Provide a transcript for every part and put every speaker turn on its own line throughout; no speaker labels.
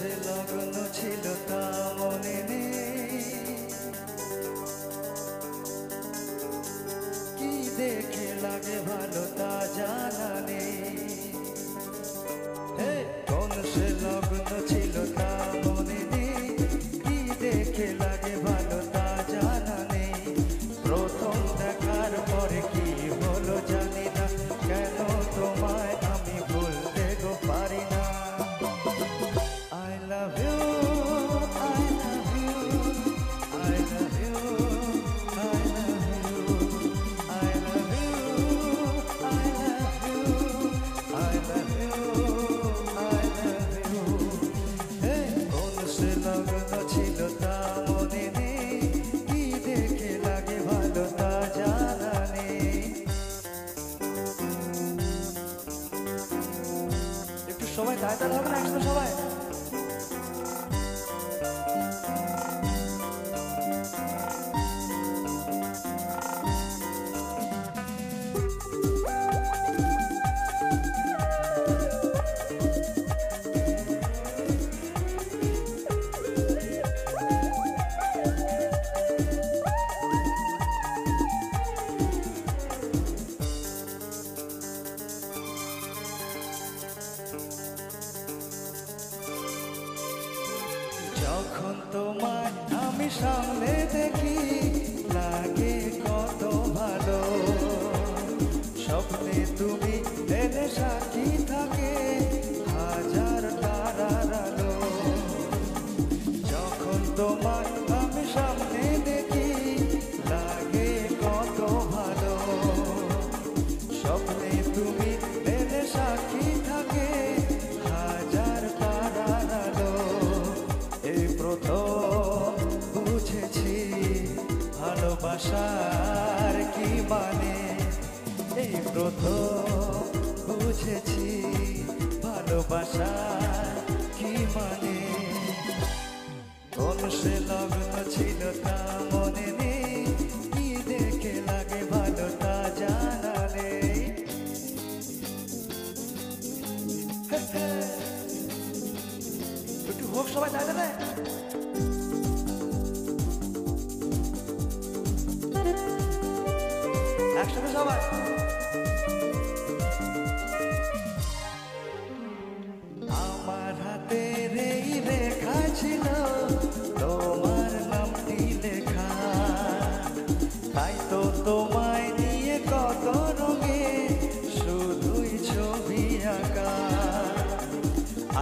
সে লগ্ন ছিল তা মনে নেই, কি দেখে লাগে ভালো তা জানা নেই। কোন সে লগ্ন ছিল তা মনে নেই, কি দেখে লাগে ভালো তা জানা নেই। প্রথম দেখার পরে কি হলো জানি না, কেন তোমায় আমি ভুলতে গো পারি না। I love you, I love you, I love you, I love you, I love you, I love you, I love you, I love you. Hey, কোন সে লগ্ন ছিল তা মনে নেই, কি দেখে লাগে ভালো তা জানা নেই। একটু সবাই দাঁড়াতে হবে না, একসাথে সবাই। যখন তোমায় আমি সামনে দেখি লাগে কত ভালো, স্বপ্নে তুমি এলে সাক্ষী থাকে হাজার তারার আলো। যখন তোমায় আমি সামনে দেখি লাগে কত ভালো, স্বপ্নে তুমি এলে সাক্ষী থাকে হাজার তারার আলো। এই প্রথম বুঝেছি ভালোবাসার কি মানে, এই প্রথম বুঝেছি ভালোবাসার কি মানে। কোন সে লগ্ন ছিল তা মনে নেই, কি দেখে লাগে ভালো তা জানা নেই। একটু হোক সবাই তাই দেবে। একসাথে সবাই। আমার হাতের এই রেখা ছিল তোমার নামটি লেখা, তাই তো তোমায় নিয়ে কত রঙে শুধুই ছবি আঁকা।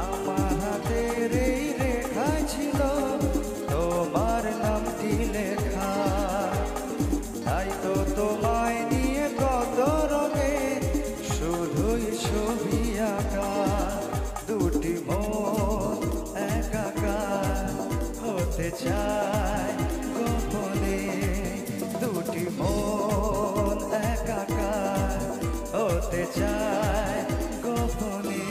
আমার হাতের এই রেখা ছিল তোমার নামটি লেখা, তাই তো তোমায় নিয়ে কত রঙে শুধুই ছবি আঁকা। দুটি মন একাকার হতে চায় গোপনে, দুটি মন একাকার হতে চায় গোপনে।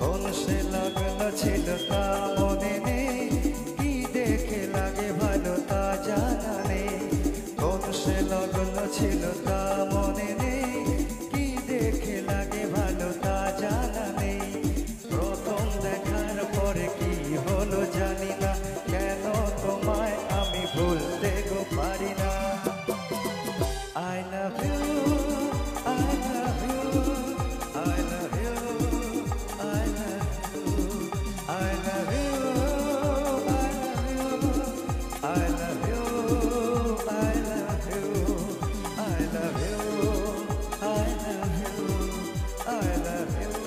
কোন সে লগ্ন ছিল তা মনে নেই, কি দেখে লাগে ভালো তা জানা নেই। কোন সে লগ্ন ছিল তা মনে নেই, কি দেখে লাগে ভালো তা জানা নেই। প্রথম দেখার পরে কি হলো জানি না, কেন তোমায় আমি ভুলতে গো পারি না। I love you, I love you, I love you, I love you, I love you, I love you, I love you, I love you, I love you, I love you, I love you.